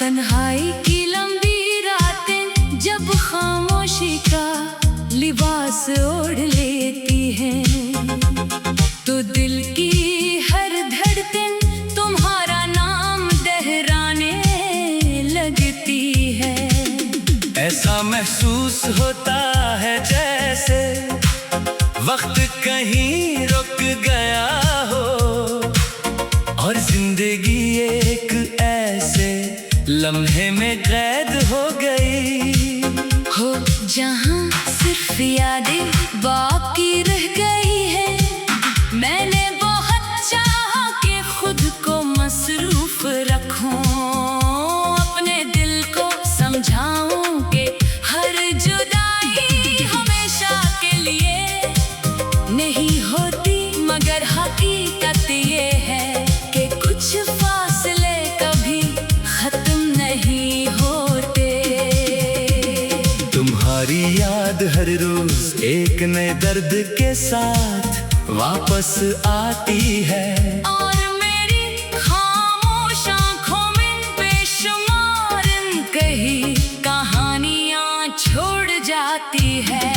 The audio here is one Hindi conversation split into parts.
तन्हाई की लंबी रातें जब खामोशी का लिबास ओढ़ लेती हैं, तो दिल की हर धड़कन तुम्हारा नाम दोहराने लगती है। ऐसा महसूस होता है जैसे वक्त कहीं रुक गया हो, और जिंदगी एक ऐसे लम्हे में कैद हो गई हो, जहाँ सिर्फ यादें बाकी रह गई है। मैंने बहुत चाहा कि खुद को मसरूफ रखूं, अपने दिल को समझाऊं कि हर जुदाई हमेशा के लिए नहीं होती, मगर हकीकत ये है कि कुछ फासले कभी खत्म नहीं होते। तुम्हारी याद हर रोज एक नए दर्द के साथ वापस आती है, और मेरी खामोश आँखों में बेशुमार कही कहानियाँ छोड़ जाती है।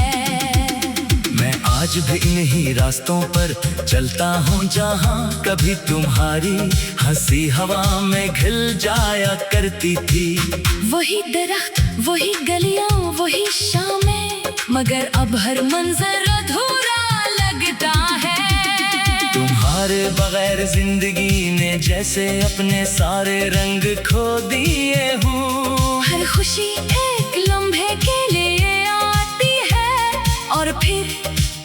मैं आज भी इन्हीं रास्तों पर चलता हूँ जहाँ कभी तुम्हारी हंसी हवा में खिल जाया करती थी। वही दरख्त, वही गलियाँ, वही शामें, मगर अब हर मंजर अधूरा लगता है। तुम्हारे बगैर जिंदगी ने जैसे अपने सारे रंग खो दिए हूँ। हर खुशी एक लम्हे के लिए आती है, और फिर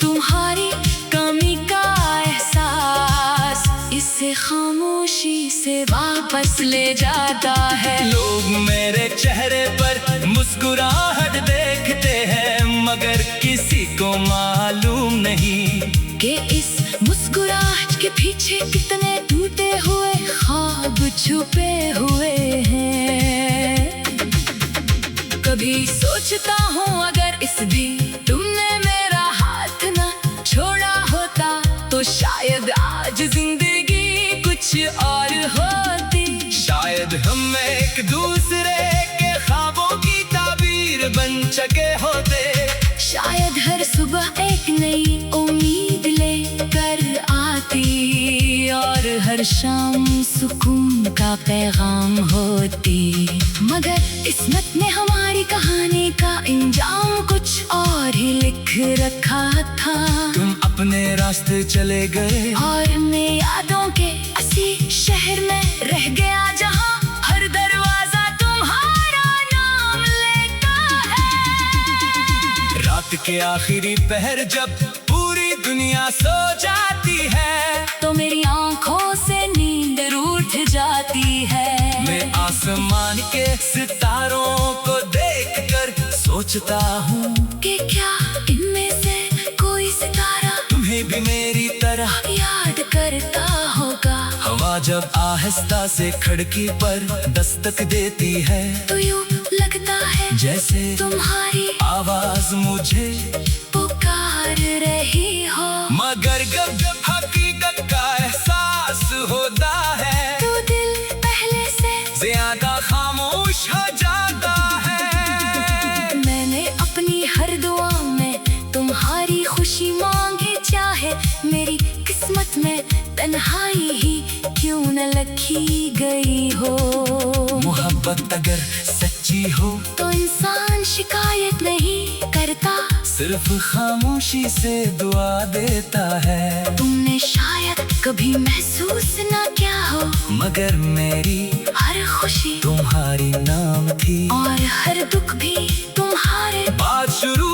तुम्हारी कमी का एहसास इसे खामोशी से वापस ले जाता है। लोग मेरे चेहरे पर मुस्कुराहट देखते हैं, मगर किसी को मालूम नहीं कि इस मुस्कुराहट के पीछे कितने टूटे हुए ख्वाब छुपे हुए हैं। कभी सोचता हूँ अगर इस भी तुमने मेरा हाथ न छोड़ा होता, तो शायद आज जिंदगी कुछ और होती। शायद हम एक दूसरे के ख्वाबों की ताबीर बन सके होते। शायद हर सुबह एक नई उम्मीद लेकर आती, और हर शाम सुकून का पैगाम होती। मगर किस्मत ने हमारी कहानी का इंजाम कुछ और ही लिख रखा था। तुम अपने रास्ते चले गए, और मैं यादों के असी शहर में रह गया, जहाँ हर दरवाजा तुम्हारा नाम लेता है। रात के आखिरी पहर जब पूरी दुनिया सो जाती है, तो मेरी आंखों से नींद रूठ जाती है। मैं आसमान के सितारों को देखकर सोचता हूँ कि क्या इनमें से कोई सितारा तुम्हें भी मेरी तरह याद करता होगा। हवा जब आहिस्ता से खिड़की पर दस्तक देती है, तो यूं लगता है जैसे तुम्हारी आवाज मुझे पुकार रही हो। मगर जब हकीकत का एहसास होता है, तो दिल पहले से ज्यादा खामोश हो जाता है। मैंने अपनी हर दुआ में तुम्हारी खुशी मांगी, चाहे मेरी किस्मत में तन्हाई ही क्यों न लिखी गई हो। मोहब्बत अगर सच्ची हो तो इंसान शिकायत नहीं करता, सिर्फ खामोशी से दुआ देता है। तुमने शायद कभी महसूस न किया हो, मगर मेरी हर खुशी तुम्हारी नाम थी, और हर दुख भी तुम्हारे। बात शुरू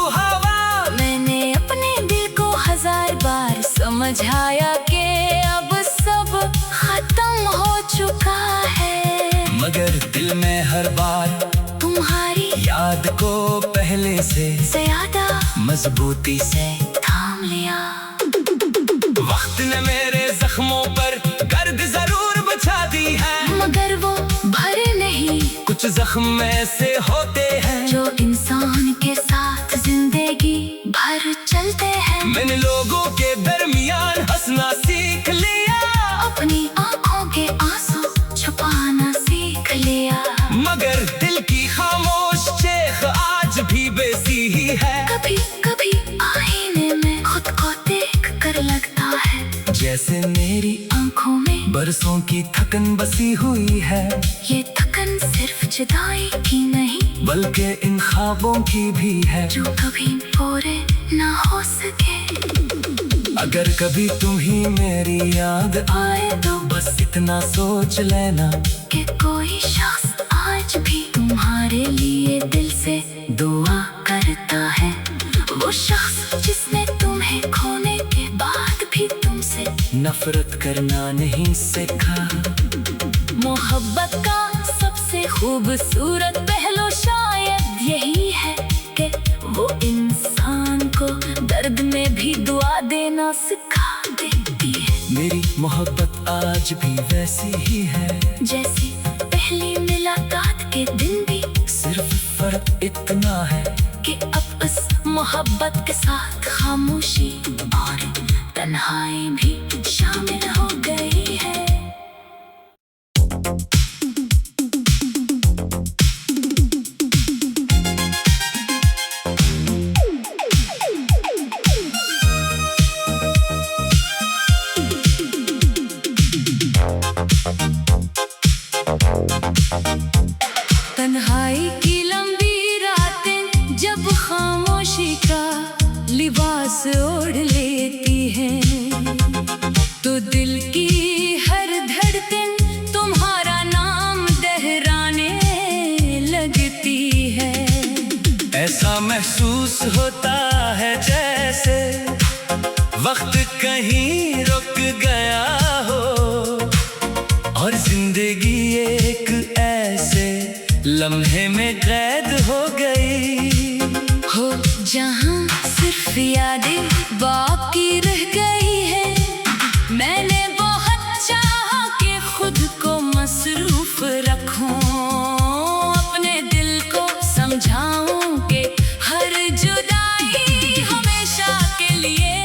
हवा, मैंने अपने दिल को 1000 बार समझाया कि अब सब खत्म हो चुका है, मगर दिल में हर बार तुम्हारी याद को पहले से ज्यादा मजबूती से थाम लिया। वक्त ने मेरे जख्मों पर गर्द जरूर बचा कुछ जख्म ऐसे होते हैं जो इंसान के साथ जिंदगी भर चलते हैं। मैंने लोगों के दरमियान हंसना सीख लिया, अपनी आंखों के आंसू छुपाना सीख लिया। मगर दिल की खामोश शेख आज भी बेसी ही है। कभी कभी आईने में खुद को देख कर लगता है जैसे मेरी आंखों में बरसों की थकन बसी हुई है। ये थकन सिर्फ जुदाई की नहीं, बल्कि इन ख्वाबों की भी है जो कभी पूरे ना हो सके। अगर कभी तुम्ही मेरी याद आए तो बस इतना सोच लेना कि कोई शख्स आज भी तुम्हारे लिए दिल से दुआ करता है। वो शख्स जिसने तुम्हें खोने के बाद भी तुमसे नफरत करना नहीं सीखा। मोहब्बत का सबसे खूबसूरत पहलू शायद यही है कि वो इंसान को दर्द में भी दुआ देना सिखा देती है। मेरी मोहब्बत आज भी वैसी ही है जैसी पहली मुलाकात के दिन भी, सिर्फ फर्क इतना है कि अब उस मोहब्बत के साथ खामोशी और तन्हाई भी शामिल हो गई है। तन्हाई की लंबी रातें जब खामोशी का लिबास ओढ़ लेती हैं, तो दिल की हर धड़कन तुम्हारा नाम दोहराने लगती है। ऐसा महसूस होता है जैसे वक्त कहीं रुक गया हो और जिंदगी एक ऐसे लम्हे में कैद हो गई हो, जहाँ सिर्फ यादें बाकी रह गई है। मैंने बहुत चाहा कि खुद को मसरूफ रखूं, अपने दिल को समझाऊं कि हर जुदाई हमेशा के लिए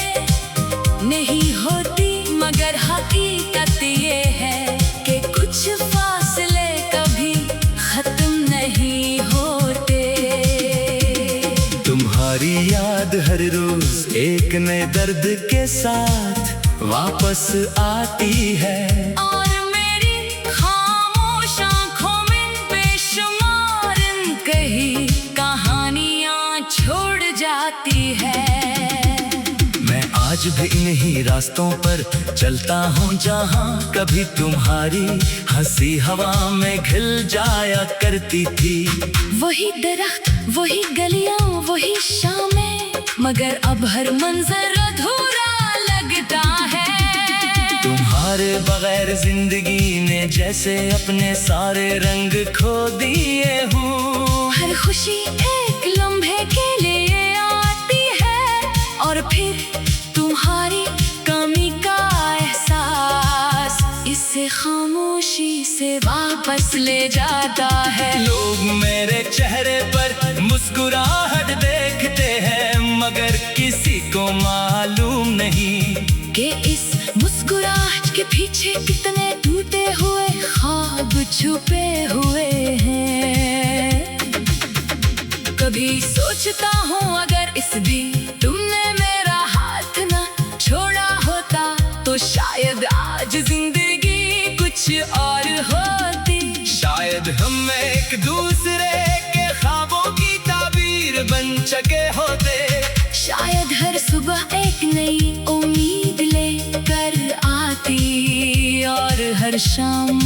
नहीं होती, मगर हकीकत ये है कि कुछ फासले कभी खत्म नहीं होते। तुम्हारी याद हर रोज एक नए दर्द के साथ वापस आती है और मेरी खामोश आंखों में बेशुमार कही कहानियां छोड़ जाती है। मैं आज भी इन्हीं रास्तों पर चलता हूँ जहाँ कभी तुम्हारी हंसी हवा में खिल जाया करती थी। वही दरख्त, वही गलियां, वही शामें, मगर अब हर मंजर अधूरा लगता है। तुम्हारे बगैर जिंदगी ने जैसे अपने सारे रंग खो दिए हूँ। हर खुशी एक लम्हे के लिए आती है और फिर तुम्हारी कमी का एहसास इसे खामोशी से वापस ले जाता है। लोग मेरे चेहरे पर मुस्कुराहट देखते हैं, मगर किसी को मालूम नहीं कि इस मुस्कुराहट के पीछे कितने टूटे हुए ख्वाब छुपे हुए हैं। कभी सोचता हूँ अगर इस भी तुमने मेरा हाथ ना छोड़ा होता तो शायद आज जिंदगी कुछ और होती। शायद हम एक दूसरे के ख्वाबों की ताबीर बन सके होते। शायद हर सुबह एक नई उम्मीद लेकर आती और हर शाम